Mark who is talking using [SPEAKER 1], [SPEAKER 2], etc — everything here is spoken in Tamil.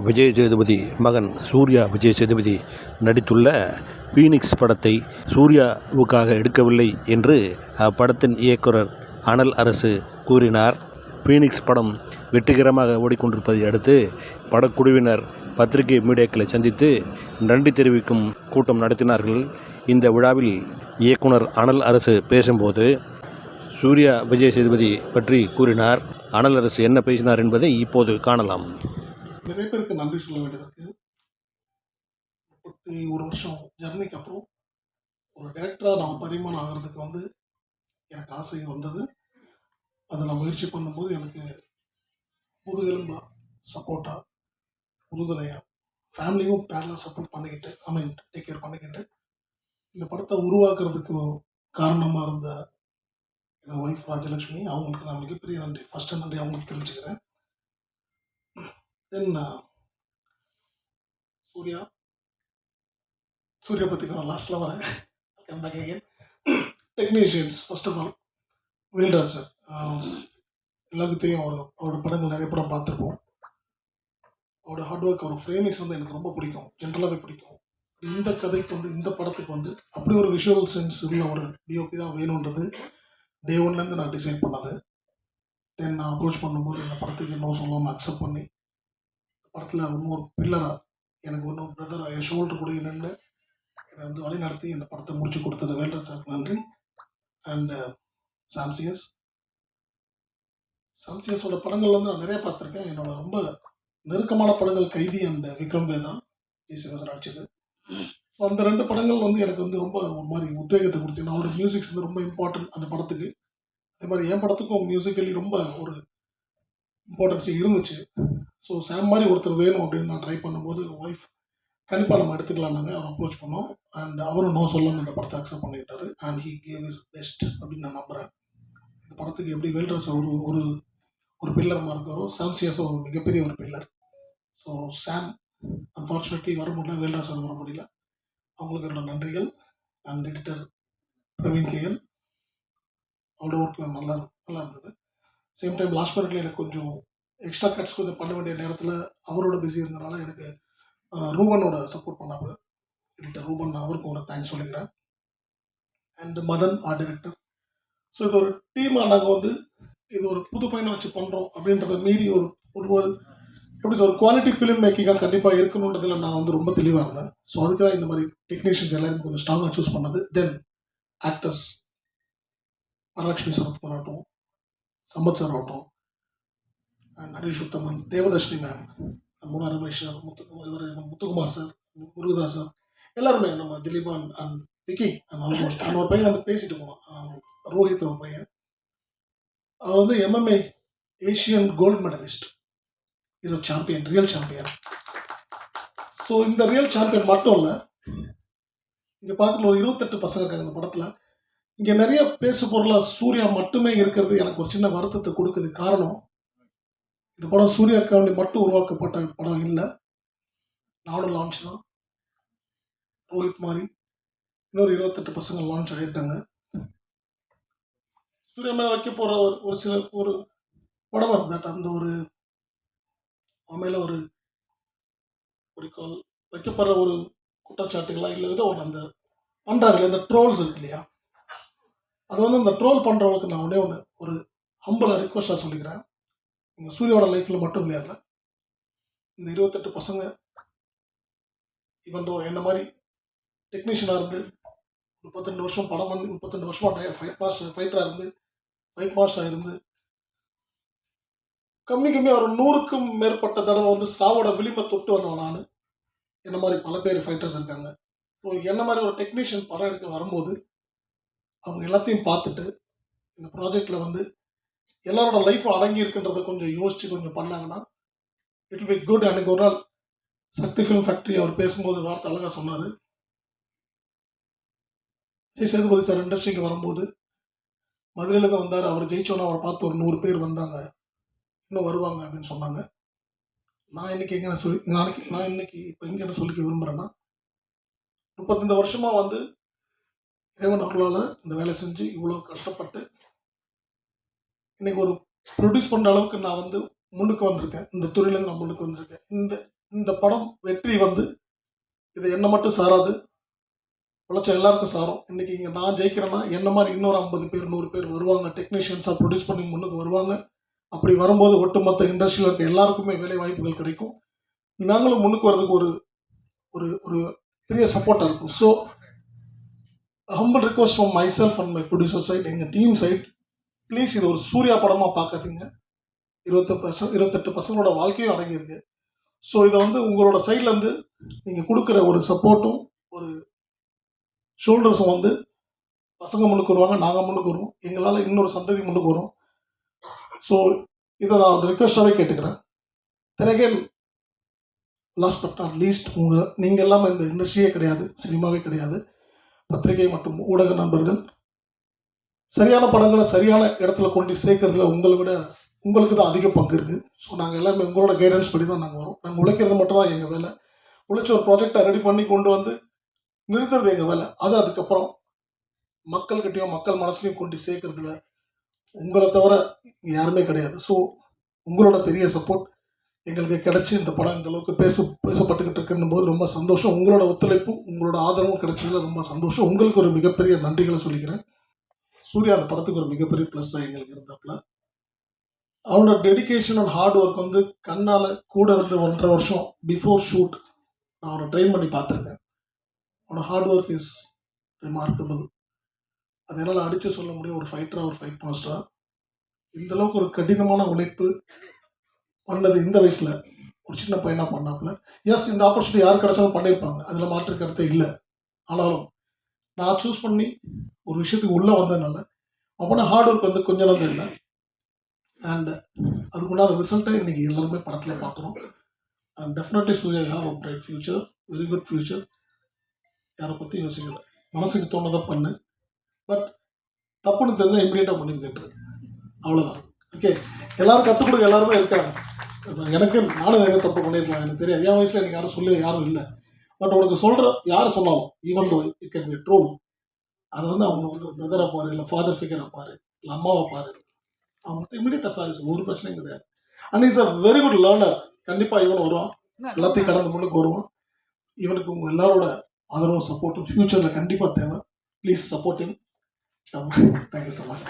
[SPEAKER 1] விஜய் சேதுபதி மகன் சூர்யா விஜய் சேதுபதி நடித்துள்ள பீனிக்ஸ் படத்தை சூர்யாவுக்காக எடுக்கவில்லை என்று அப்படத்தின் இயக்குனர் அனல் அரசு கூறினார். பீனிக்ஸ் படம் வெற்றிகரமாக ஓடிக்கொண்டிருப்பதை அடுத்து படக்குழுவினர் பத்திரிகை மீடியாக்களை சந்தித்து நன்றி தெரிவிக்கும் கூட்டம் நடத்தினார்கள். இந்த விழாவில் இயக்குனர் அனல் அரசு பேசும்போது சூர்யா விஜய் சேதுபதி பற்றி கூறினார். அனல் அரசு என்ன பேசினார் என்பதை இப்போது காணலாம்.
[SPEAKER 2] நிறைய பேருக்கு நன்றி சொல்ல வேண்டியது இருக்குது. 31 வருஷம் ஜர்னிக்கு அப்புறம் ஒரு டைரக்டராக நான் பரிமாணம் ஆகிறதுக்கு எனக்கு ஆசை வந்தது. அதை நான் முயற்சி பண்ணும்போது எனக்கு முதுகெலும்பா சப்போர்ட்டாக உறுதுணையாக ஃபேமிலியும் பேரலாக சப்போர்ட் பண்ணிக்கிட்டு டேக் கேர் பண்ணிக்கிட்டு இந்த படத்தை உருவாக்குறதுக்கு காரணமாக இருந்த என் ஒய்ஃப் ராஜலக்ஷ்மி, அவங்களுக்கு நான் மிகப்பெரிய நன்றி, ஃபஸ்ட்டு நன்றி அவங்களுக்கு தெரிஞ்சுக்கிறேன். தென் சூர்யா பற்றி நான் லாஸ்ட்டில் வரேன். Technicians first of all Velraj sir, எல்லாருக்கும் தெரியும். அவரோட படங்கள் நிறைய படம் பார்த்துருப்போம். அவரோட ஹார்ட் ஒர்க், அவர் ஃப்ரேமிங்ஸ் எனக்கு ரொம்ப பிடிக்கும், ஜென்ரலாகவே பிடிக்கும். இந்த கதைக்கு இந்த படத்துக்கு அப்படி ஒரு விஷுவல் சென்ஸ் உள்ள ஒரு டிஓபி தான் வேணுன்றது டே ஒன்லேருந்து நான் டிசைட் பண்ணது. தென் நான் அப்ரோச் பண்ணும்போது இந்த படத்துக்கு இன்னும் சொல்லாமல் அக்செப்ட் பண்ணி படத்தில் இன்னொரு பில்லராக எனக்கு இன்னும் பிரதராக என் ஷோல்டர் கூட நின்று என்னை வழி நடத்தி இந்த படத்தை முடிச்சு கொடுத்தது வேல்ராஜ் சாருக்கு நன்றி. அண்ட் சாம்சியஸோட படங்கள் நான் நிறைய பார்த்துருக்கேன். என்னோட ரொம்ப நெருக்கமான படங்கள் கைதி அண்ட் விக்ரம் வேதா ஈஸ்வரன் நடிச்சது. ஸோ அந்த 2 படங்கள் எனக்கு ரொம்ப ஒரு மாதிரி உத்வேகத்தை கொடுத்து, நான் அவரோட மியூசிக்ஸ் ரொம்ப இம்பார்ட்டன்ட் அந்த படத்துக்கு. அதே மாதிரி என் படத்துக்கும் மியூசிக்கலி ரொம்ப ஒரு இம்பார்ட்டன்ஸ் இருந்துச்சு. ஸோ சாம் மாதிரி ஒருத்தர் வேணும் அப்படின்னு நான் ட்ரை பண்ணும்போது ஒய்ஃப் கண்டிப்பாக நம்ம எடுத்துக்கலாம்னாங்க. அவர் அப்ரோச் பண்ணோம். அண்ட் அவரும் நோ சொல்லாமல் இந்த படத்தை அக்செப்ட் பண்ணிக்கிட்டாரு. And he gave his best அப்படின்னு நான் நம்புகிறேன். இந்த படத்துக்கு எப்படி வேல்ராஜ் ஒரு ஒரு பில்லர் மாதிரி இருக்காரோ, சாம்சியஸோ ஒரு மிகப்பெரிய ஒரு பில்லர். ஸோ சாம் அன்ஃபார்ச்சுனேட்லி வர முடியல, வேல்ராஜ் வர முடியல. அவங்களுக்கு என்னோட நன்றிகள். அண்ட் எடிட்டர் பிரவீன் கேஎல், அவரோட ஒர்க் நல்லா இருந்தது. சேம் டைம் லாஸ்ட் மினிட்ல எனக்கு கொஞ்சம் எக்ஸ்ட்ரா கட்ஸ் பண்ண வேண்டிய நேரத்தில் அவரோட பிஸி இருந்தனால எனக்கு ரூபனோட சப்போர்ட் பண்ணார். எடிட்டர் ரூபன், அவருக்கும் ஒரு தேங்க்ஸ் சொல்லிக்கிறேன். And Madan art director. So இது ஒரு டீமாக நாங்கள் இது ஒரு புது பையனை வச்சு பண்ணுறோம் அப்படின்றத மீறி ஒரு எப்படி ஒரு குவாலிட்டி ஃபிலிம் மேக்கிங்காக கண்டிப்பாக இருக்கணுன்றதில் நான் ரொம்ப தெளிவாக இருந்தேன். ஸோ அதுக்கு தான் இந்த மாதிரி டெக்னீஷியன்ஸ் எல்லாரும் கொஞ்சம் ஸ்ட்ராங்காக சூஸ் பண்ணது. தென் ஆக்டர்ஸ் வரலட்சுமி சரத்குமார் ஆகட்டும், சம்பத் சார் ஆகட்டும், and Harish Uthaman, Devadharshini ma'am, Muna Ramesh sir, Muthukumar sir, Murugadoss sir, எல்லாருமே நம்ம Dileepan and Vicky and almost அந்த ஒரு பையன் பேசிட்டு போனோம். ரோஹித் ஒரு பையன், அவர் MMA Asian gold medalist, is a champion, real champion. So இந்த ரியல் சாம்பியன் மட்டும் இல்லை, இங்கே பார்க்கல ஒரு 28 பசங்க இருக்காங்க இந்த படத்தில். இங்கே நிறைய பேசு பொருளாக சூர்யா மட்டுமே இருக்கிறது எனக்கு ஒரு சின்ன வருத்தத்தை கொடுக்குது. காரணம், இந்த படம் சூர்யாக்காண்டி மட்டும் உருவாக்கப்பட்ட படம் இல்லை. நானும் லான்ச் தான். ரோஹித் மாதிரி இன்னொரு 28 பசங்க லான்ச் ஆகிட்டாங்க. சூர்யா மேலே வைக்க போகிற ஒரு சில ஒரு படம் இருந்தாட் அந்த ஒரு மேலே ஒரு குறிக்கோள் வைக்கப்படுற ஒரு குற்றச்சாட்டுகளா இல்லை ஏதோ ஒன்று அந்த பண்ணுறாங்களே இந்த ட்ரோல்ஸ் இருக்கு இல்லையா, அது இந்த ட்ரோல் பண்ணுறவங்களுக்கு நான் ஒரு ஹம்பிளாக ரிக்வஸ்டாக சொல்லிக்கிறேன். இந்த சூர்யாவோட லைஃப்பில் மட்டும் இல்லையா, இந்த 28 பசங்க இவன் என்ன மாதிரி டெக்னீஷியனாக இருந்து 32 வருஷம் படம் 32 வருஷமாக ஃபைட்டராக இருந்து ஃபைட் மாஸ்டராக இருந்து கம்மி ஒரு 100க்கும் மேற்பட்ட தடவை சாவோட விளிம்பை தொட்டு வந்தவன் நான். என்ன மாதிரி பல பேர் ஃபைட்டர்ஸ் இருக்காங்க. ஸோ என்ன மாதிரி ஒரு டெக்னீஷியன் படம் எடுக்க வரும்போது அவங்க எல்லாத்தையும் பார்த்துட்டு இந்த ப்ராஜெக்டில் எல்லாரோட லைஃப்பும் அடங்கி இருக்குன்றதை கொஞ்சம் யோசித்து கொஞ்சம் பண்ணாங்கன்னா இட் வில் பி குட். அன்றைக்கி ஒரு நாள் சக்தி ஃபிலிம் ஃபேக்ட்ரி அவர் பேசும்போது வார்த்தை அழகாக சொன்னார். விஜய் சேதுபதி சார் இண்டஸ்ட்ரிக்கு வரும்போது மதுரையில் தான் வந்தார். அவர் ஜெயிச்சோன்னா அவரை பார்த்து ஒரு 100 பேர் வந்தாங்க, இன்னும் வருவாங்க அப்படின்னு சொன்னாங்க. நான் இன்னைக்கு இப்போ எங்கே என்ன சொல்லிக்க விரும்புகிறேன்னா, 32 வருஷமாக இறைவன் அவர்களால் இந்த வேலை செஞ்சு இவ்வளோ கஷ்டப்பட்டு இன்னைக்கு ஒரு ப்ரொடியூஸ் பண்ணுற அளவுக்கு நான் முன்னுக்கு வந்திருக்கேன். இந்த துறையிலேருந்து நான் முன்னுக்கு வந்திருக்கேன். இந்த இந்த படம் வெற்றி வந்து இது என்ன மட்டும் சாராது, உழைச்ச எல்லாருக்கும் சாரும். இன்னைக்கு இங்கே நான் ஜெயிக்கிறேன்னா என்ன மாதிரி இன்னொரு 50 பேர் 100 பேர் வருவாங்க, டெக்னீஷியன்ஸாக ப்ரொடியூஸ் பண்ணி முன்னுக்கு வருவாங்க. அப்படி வரும்போது ஒட்டுமொத்த இண்டஸ்ட்ரியில் இருக்க எல்லாருக்குமே வேலை வாய்ப்புகள் கிடைக்கும். நாங்களும் முன்னுக்கு வர்றதுக்கு ஒரு ஒரு ஒரு பெரிய சப்போர்ட்டாக இருக்கும். So humble request from my self and my producer side, எங்கள் டீம் சைட், ப்ளீஸ் இது ஒரு சூர்யா படமாக பார்க்காதீங்க. 28 பசங்களோட வாழ்க்கையும் அடங்கியிருக்கு. ஸோ இதை வந்து உங்களோட சைட்லேருந்து நீங்கள் கொடுக்குற ஒரு சப்போர்ட்டும் ஒரு ஷோல்டர்ஸும் வந்து பசங்க முன்னுக்கு வருவாங்க, நாங்கள் முன்னுக்கு வருவோம், எங்களால் இன்னொரு சந்ததி முன்னுக்கு வரும். ஸோ இதை நான் ரிக்வெஸ்டாகவே கேட்டுக்கிறேன். தெனகேன் லாஸ்ட் பட் நாட் லீஸ்ட், நீங்கள் எல்லாமே இந்த இண்டஸ்ட்ரியே கிடையாது, சினிமாவே கிடையாது, பத்திரிகை மற்றும் ஊடக நண்பர்கள் சரியான படங்களை சரியான இடத்துல கொண்டு சேர்க்கறதுல உங்களை விட உங்களுக்கு தான் அதிக பங்கு இருக்குது. ஸோ நாங்கள் எல்லாமே உங்களோட கைடன்ஸ் படி தான் நாங்கள் வரோம். நாங்கள் உழைக்கிறது மட்டும் தான் எங்கள் வேலை. உழைச்ச ஒரு ப்ராஜெக்டை ரெடி பண்ணி கொண்டு வந்து நிறுத்துறது எங்கள் வேலை. அது அதுக்கப்புறம் மக்கள்கிட்டையும் மக்கள் மனசுலையும் கொண்டு சேர்க்கறதுல உங்களை தவிர யாருமே கிடையாது. ஸோ உங்களோட பெரிய சப்போர்ட் எங்களுக்கு கிடைச்சி இந்த படம் இந்த அளவுக்கு பேசப்பட்டுக்கிட்டு இருக்குன்னும் போது ரொம்ப சந்தோஷம். உங்களோட ஒத்துழைப்பும் உங்களோட ஆதரவும் கிடைச்சதுல ரொம்ப சந்தோஷம். உங்களுக்கு ஒரு மிகப்பெரிய நன்றிகளை சொல்லிக்கிறேன். சூர்யா அந்த படத்துக்கு ஒரு மிகப்பெரிய ப்ளஸ்ஸாக எங்களுக்கு இருந்தாப்புல. அவனோட டெடிகேஷன் அண்ட் ஹார்ட் ஒர்க் வந்து கண்ணால் கூட இருந்து 1.5 வருஷம் பிஃபோர் ஷூட் நான் அவனை ட்ரெயின் பண்ணி பார்த்துருக்கேன். அவனோட ஹார்ட் ஒர்க் இஸ் ரிமார்க்கபிள். அது என்னால் அடித்து சொல்ல முடியும். ஒரு ஃபைட்டராக ஒரு ஃபைட் மாஸ்டராக இந்தளவுக்கு ஒரு கடினமான உழைப்பு பண்ணது இந்த வயசில் ஒரு சின்ன பையனாக பண்ணாப்புல. எஸ், இந்த ஆப்பர்ச்சுனிட்டி யார் கிடைச்சாலும் பண்ணியிருப்பாங்க, அதில் மாற்று கருத்தே இல்லை. ஆனாலும் நான் சூஸ் பண்ணி ஒரு விஷயத்துக்கு உள்ளே வந்ததுனால அவனோட ஹார்ட் ஒர்க் வந்து கொஞ்சம் நாள் இல்லை. அண்ட் அதுக்குண்டான ரிசல்ட்டை இன்றைக்கி எல்லாருமே படத்தில் பார்க்குறோம். And definitely Surya have a bright future, very good future. யாரை பற்றி யோசிக்கல, மனசுக்கு தோணுதை பண்ணு, பட் தப்புன்னு தெரிஞ்சால் இமீடியட்டாக பண்ணி கேட்டுரு, அவ்வளோதான். ஓகே, எல்லோரும் கற்றுக் கொடுக்க எல்லாருமே இருக்காங்க. எனக்கு நானும் நிறைய தப்பு பண்ணியிருக்கலாம், எனக்கு தெரியாது. என் வயசில் எனக்கு யாரும் சொல்லி யாரும் இல்லை. பட் உனக்கு சொல்கிற யார் சொன்னாலும் even though it can be troll, அதை வந்து அவங்க வந்து பிரதரை பாரு, இல்லை ஃபாதர் ஃபிகரை பாரு, இல்லை அம்மாவை பாரு, அவங்க இமீடியட்டாக சாரி சொல்லுவோம், ஒரு பிரச்சனையும் கிடையாது. And is a very good learner. கண்டிப்பாக இவன் வருவான், எல்லாத்தையும் கடந்து முன்னுக்கு வருவான். இவனுக்கு உங்கள் எல்லாரோட ஆதரவும் சப்போர்ட்டும் ஃப்யூச்சரில் கண்டிப்பாக தேவை. Please support him. Thank you so much.